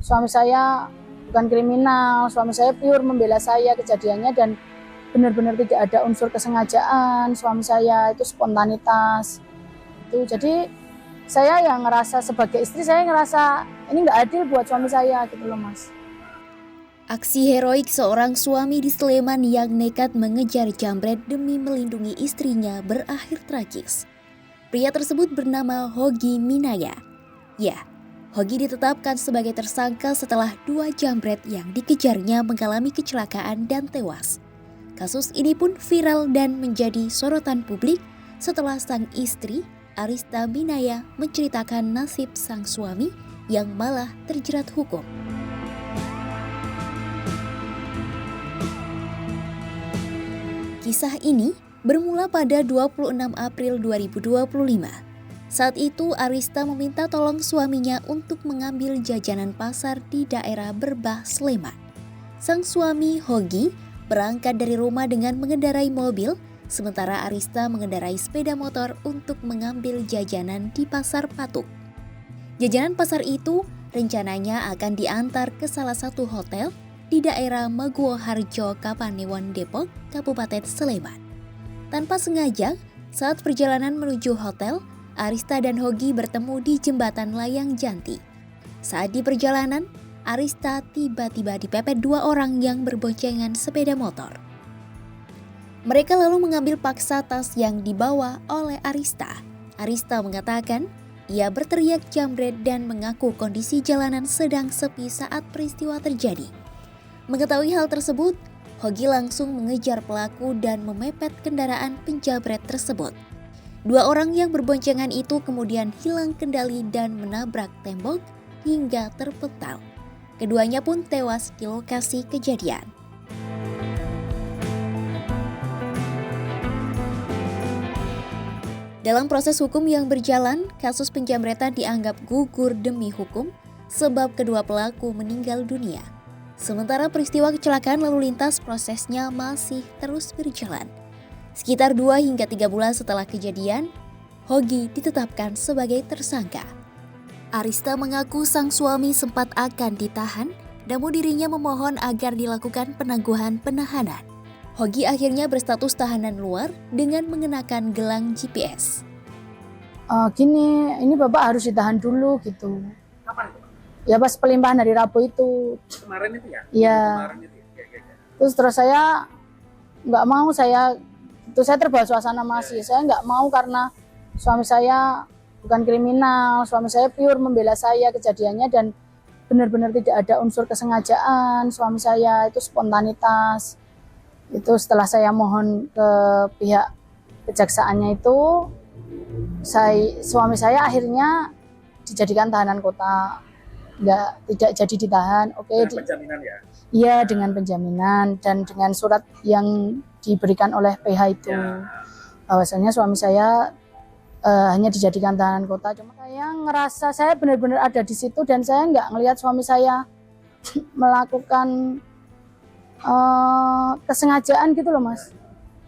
suami saya bukan kriminal, suami saya pure membela saya kejadiannya dan benar-benar tidak ada unsur kesengajaan, suami saya itu spontanitas. Itu jadi saya yang ngerasa sebagai istri, saya ngerasa ini nggak adil buat suami saya gitu loh Mas. Aksi heroik seorang suami di Sleman yang nekat mengejar jambret demi melindungi istrinya berakhir tragis. Pria tersebut bernama Hogi Minaya. Ya, Hogi ditetapkan sebagai tersangka setelah 2 jambret yang dikejarnya mengalami kecelakaan dan tewas. Kasus ini pun viral dan menjadi sorotan publik setelah sang istri, Arista Minaya, menceritakan nasib sang suami yang malah terjerat hukum. Kisah ini bermula pada 26 April 2025. Saat itu Arista meminta tolong suaminya untuk mengambil jajanan pasar di daerah Berbah, Sleman. Sang suami, Hogi, berangkat dari rumah dengan mengendarai mobil, sementara Arista mengendarai sepeda motor untuk mengambil jajanan di Pasar Patuk. Jajanan pasar itu rencananya akan diantar ke salah satu hotel di daerah Maguwoharjo, Kapanewon, Depok, Kabupaten Sleman. Tanpa sengaja, saat perjalanan menuju hotel, Arista dan Hogi bertemu di jembatan Layang Janti. Saat di perjalanan, Arista tiba-tiba dipepet 2 orang yang berboncengan sepeda motor. Mereka lalu mengambil paksa tas yang dibawa oleh Arista. Arista mengatakan, ia berteriak jambret dan mengaku kondisi jalanan sedang sepi saat peristiwa terjadi. Mengetahui hal tersebut, Hogi langsung mengejar pelaku dan memepet kendaraan penjabret tersebut. 2 orang yang berboncengan itu kemudian hilang kendali dan menabrak tembok hingga terpental. Keduanya pun tewas di lokasi kejadian. Dalam proses hukum yang berjalan, kasus penjambretan dianggap gugur demi hukum sebab kedua pelaku meninggal dunia. Sementara peristiwa kecelakaan lalu lintas prosesnya masih terus berjalan. Sekitar 2 hingga 3 bulan setelah kejadian, Hogi ditetapkan sebagai tersangka. Arista mengaku sang suami sempat akan ditahan, namun dirinya memohon agar dilakukan penangguhan penahanan. Hogi akhirnya berstatus tahanan luar dengan mengenakan gelang GPS. Ini Bapak harus ditahan dulu gitu. Kapan itu? Ya pas pelimpahan hari Rabu itu. Kemarin itu ya? Iya. Kemarin itu ya. Terus saya nggak mau, saya terbawa suasana masih. Saya nggak mau karena suami saya bukan kriminal, suami saya pure membela saya kejadiannya dan benar-benar tidak ada unsur kesengajaan. Suami saya itu spontanitas. Itu setelah saya mohon ke pihak kejaksaannya itu, suami saya akhirnya dijadikan tahanan kota. Tidak jadi ditahan. Oke, dengan penjaminan ya? Iya, dengan penjaminan dan dengan surat yang diberikan oleh PH itu ya. Bahwasanya suami saya hanya dijadikan tahanan kota. Cuma saya ngerasa saya benar-benar ada di situ dan saya nggak ngelihat suami saya melakukan kesengajaan gitu loh Mas.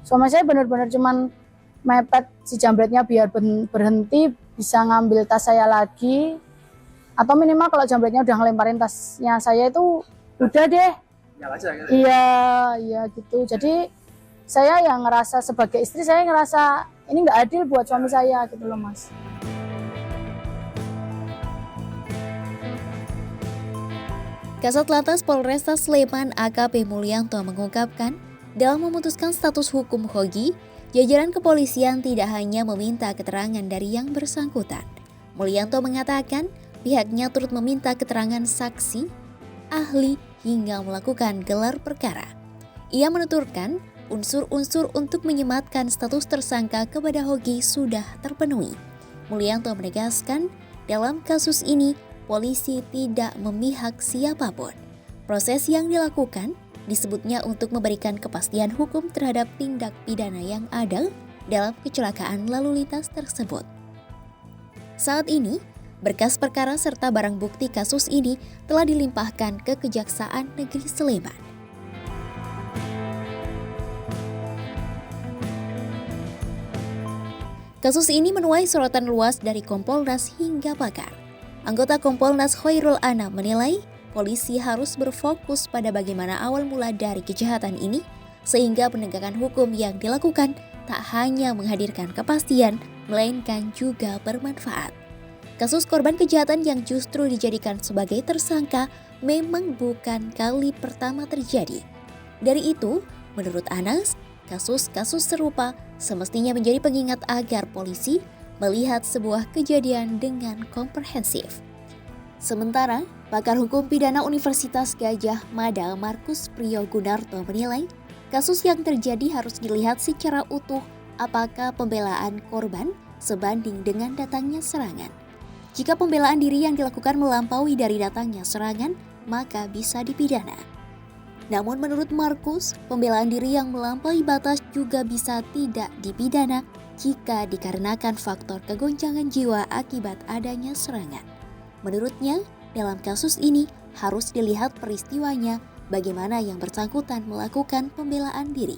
Suami saya benar-benar cuman mepet si jambretnya biar berhenti, bisa ngambil tas saya lagi. Atau minimal kalau jambretnya udah ngelemparin tasnya saya itu udah deh. Iya gitu. Jadi saya yang ngerasa sebagai istri, saya ngerasa ini nggak adil buat suami saya gitu loh Mas. Kasat Lantas Polresta Sleman AKP Mulyanto mengungkapkan, dalam memutuskan status hukum Hogi, jajaran kepolisian tidak hanya meminta keterangan dari yang bersangkutan. Mulyanto mengatakan, pihaknya turut meminta keterangan saksi, ahli, hingga melakukan gelar perkara. Ia menuturkan, unsur-unsur untuk menyematkan status tersangka kepada Hogi sudah terpenuhi. Mulyanto menegaskan, dalam kasus ini, polisi tidak memihak siapapun. Proses yang dilakukan disebutnya untuk memberikan kepastian hukum terhadap tindak pidana yang ada dalam kecelakaan lalu lintas tersebut. Saat ini, berkas perkara serta barang bukti kasus ini telah dilimpahkan ke Kejaksaan Negeri Sleman. Kasus ini menuai sorotan luas dari Kompolnas hingga pakar. Anggota Kompolnas Khairul Anam menilai polisi harus berfokus pada bagaimana awal mula dari kejahatan ini, sehingga penegakan hukum yang dilakukan tak hanya menghadirkan kepastian, melainkan juga bermanfaat. Kasus korban kejahatan yang justru dijadikan sebagai tersangka memang bukan kali pertama terjadi. Dari itu, menurut Anas, kasus-kasus serupa semestinya menjadi pengingat agar polisi melihat sebuah kejadian dengan komprehensif. Sementara, pakar hukum pidana Universitas Gajah Mada Markus Priyo Gunarto menilai, kasus yang terjadi harus dilihat secara utuh apakah pembelaan korban sebanding dengan datangnya serangan. Jika pembelaan diri yang dilakukan melampaui dari datangnya serangan, maka bisa dipidana. Namun menurut Markus, pembelaan diri yang melampaui batas juga bisa tidak dipidana jika dikarenakan faktor kegoncangan jiwa akibat adanya serangan. Menurutnya, dalam kasus ini harus dilihat peristiwanya bagaimana yang bersangkutan melakukan pembelaan diri.